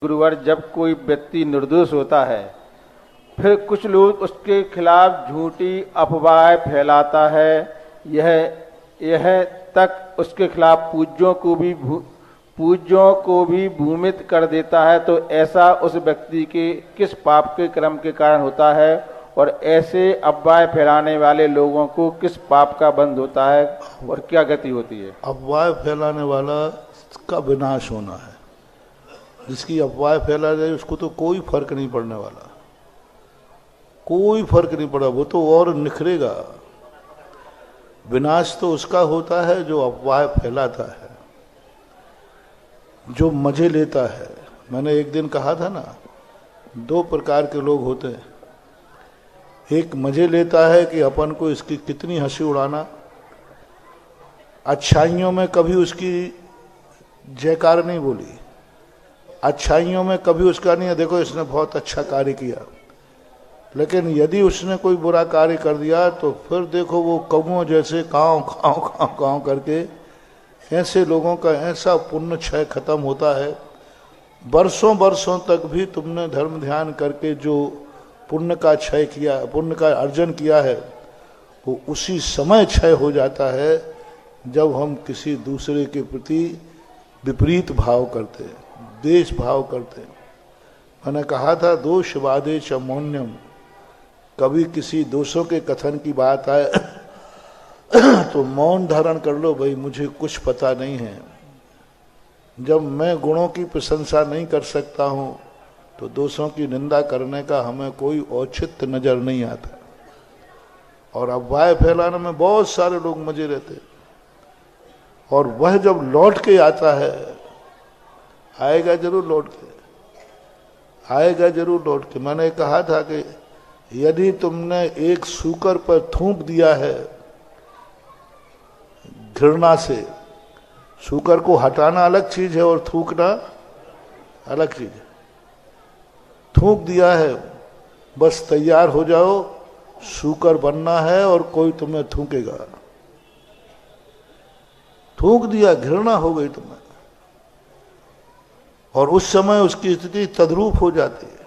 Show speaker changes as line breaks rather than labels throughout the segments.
गुरुवर, जब कोई व्यक्ति निर्दोष होता है फिर कुछ लोग उसके खिलाफ झूठी अफवाहें फैलाता है। यह यह तक उसके खिलाफ पूज्यों को भी भूमित कर देता है। तो ऐसा उस व्यक्ति के किस पाप के कर्म के कारण होता है और ऐसे अफवाहें फैलाने वाले लोगों को किस पाप का बंध होता है और क्या गति होती है?
अफवाह फैलाने वाला का विनाश होना है। जिसकी अफवाह फैला जाए उसको तो कोई फर्क नहीं पड़ने वाला, कोई फर्क नहीं पड़ा, वो तो और निखरेगा। विनाश तो उसका होता है जो अफवाह फैलाता है, जो मजे लेता है। मैंने एक दिन कहा था ना, दो प्रकार के लोग होते हैं। एक मजे लेता है कि अपन को इसकी कितनी हंसी उड़ाना, अच्छाइयों में कभी उसकी जयकार नहीं बोली, अच्छाइयों में कभी उसका नहीं है देखो इसने बहुत अच्छा कार्य किया। लेकिन यदि उसने कोई बुरा कार्य कर दिया तो फिर देखो वो कौओं जैसे काँव काँव काँव काँव करके, ऐसे लोगों का ऐसा पुण्य क्षय खत्म होता है। बरसों बरसों तक भी तुमने धर्म ध्यान करके जो पुण्य का क्षय किया, पुण्य का अर्जन किया है, वो उसी समय क्षय हो जाता है जब हम किसी दूसरे के प्रति विपरीत भाव करते हैं, द्वेष भाव करते हैं। मैंने कहा था दोष वादे च मौन्यम, कभी किसी दोषों के कथन की बात आए तो मौन धारण कर लो, भाई मुझे कुछ पता नहीं है। जब मैं गुणों की प्रशंसा नहीं कर सकता हूं तो दोषों की निंदा करने का हमें कोई औचित्य नजर नहीं आता। और अफवाह फैलाने में बहुत सारे लोग मजे रहते हैं, और वह जब लौट के आता है, आएगा जरूर लौट के, आएगा जरूर लौट के। मैंने कहा था कि यदि तुमने एक सूकर पर थूक दिया है घृणा से, सूकर को हटाना अलग चीज है और थूकना अलग चीज है। थूक दिया है, बस तैयार हो जाओ, सूकर बनना है और कोई तुम्हें थूकेगा। थूक दिया, घृणा हो गई तुम्हें, और उस समय उसकी स्थिति तद्रूप हो जाती है।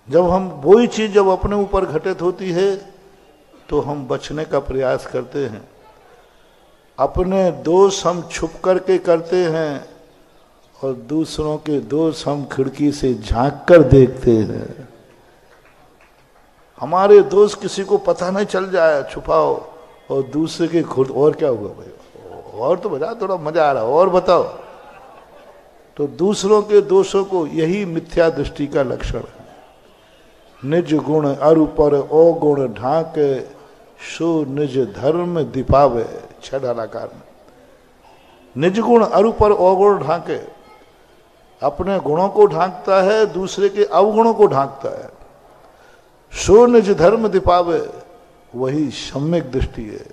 जब हम वही चीज जब अपने ऊपर घटित होती है तो हम बचने का प्रयास करते हैं। अपने दोष हम छुप करके करते हैं और दूसरों के दोष हम खिड़की से झांक कर देखते हैं। हमारे दोष किसी को पता नहीं चल जाए, छुपाओ, और दूसरे के खुद और क्या हुआ भाई, और तो बता, थोड़ा मजा आ रहा, और बताओ। तो दूसरों के दोषों को, यही मिथ्या दृष्टि का लक्षण है। निज गुण अरु पर अवगुण ढांके, सो निज धर्म दीपावे। छठालाकार में निज गुण अरु पर अवगुण ढांके, अपने गुणों को ढांकता है, दूसरे के अवगुणों को ढांकता है। सो निज धर्म दीपावे, वही सम्यक दृष्टि है।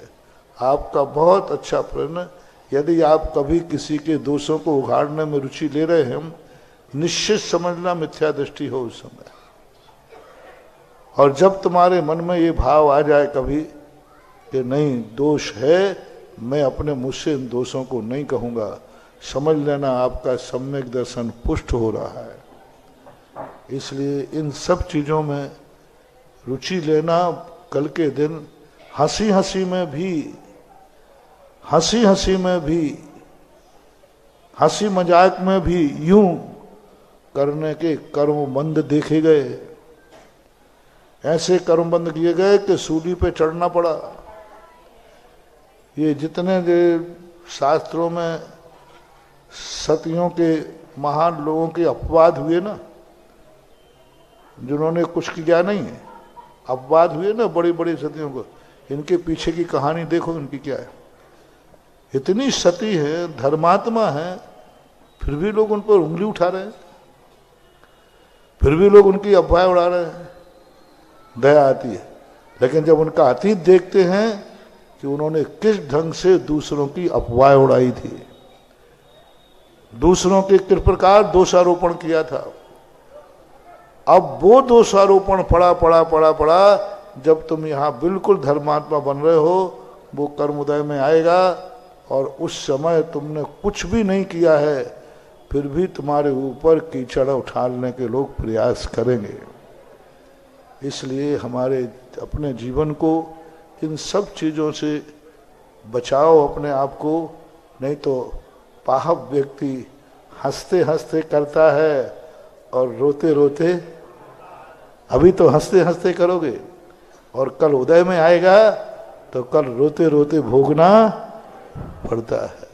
आपका बहुत अच्छा प्रश्न। यदि आप कभी किसी के दोषों को उघाड़ने में रुचि ले रहे हैं, निश्चित समझना मिथ्या दृष्टि हो उस समय। और जब तुम्हारे मन में ये भाव आ जाए कभी कि नहीं दोष है, मैं अपने मुझ से इन दोषों को नहीं कहूँगा, समझ लेना आपका सम्यक दर्शन पुष्ट हो रहा है। इसलिए इन सब चीज़ों में रुचि लेना, कल के दिन हंसी हंसी में भी, हंसी मजाक में भी यूं करने के कर्मबंध देखे गए। ऐसे कर्मबंध किए गए कि सूली पे चढ़ना पड़ा। ये जितने शास्त्रों में सतियों के महान लोगों के अपवाद हुए ना, जिन्होंने कुछ किया नहीं है, अपवाद हुए ना बड़ी बड़ी सतियों को, इनके पीछे की कहानी देखो इनकी क्या है। इतनी सती है, धर्मात्मा है, फिर भी लोग उन पर उंगली उठा रहे हैं, फिर भी लोग उनकी अफवाह उड़ा रहे हैं। दया आती है। लेकिन जब उनका अतीत देखते हैं कि उन्होंने किस ढंग से दूसरों की अफवाह उड़ाई थी, दूसरों के किस प्रकार दोषारोपण किया था, अब वो दोषारोपण पड़ा पड़ा पड़ा पड़ा, जब तुम यहां बिल्कुल धर्मात्मा बन रहे हो, वो कर्मोदय में आएगा और उस समय तुमने कुछ भी नहीं किया है, फिर भी तुम्हारे ऊपर कीचड़ उठाने के लोग प्रयास करेंगे। इसलिए हमारे अपने जीवन को इन सब चीज़ों से बचाओ अपने आप को, नहीं तो पाहप व्यक्ति हंसते हंसते करता है और रोते रोते, अभी तो हंसते हंसते करोगे और कल उदय में आएगा तो कल रोते रोते भोगना पड़ता है।